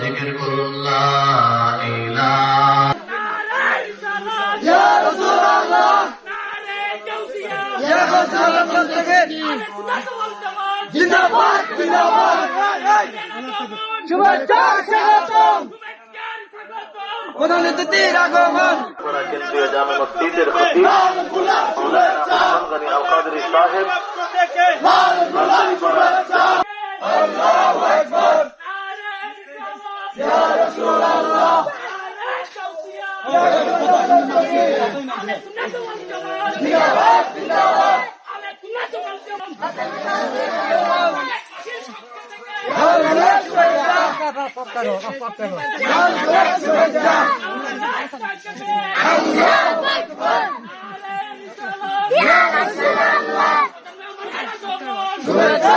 জিকির করুন লা ইলাহা জিন্দাবাদ জিন্দাবাদ শুভেচ্ছা স্বাগতম প্রধান অতিথির আগমন কেন্দ্রীয় জামে মসজিদের খতিব মাওলানা হাসান গনি আল কাদরি সাহেব আল্লাহু আকবার ইয়া রাসূলুল্লাহ জিন্দাবাদ জিন্দাবাদ শুভেচ্ছা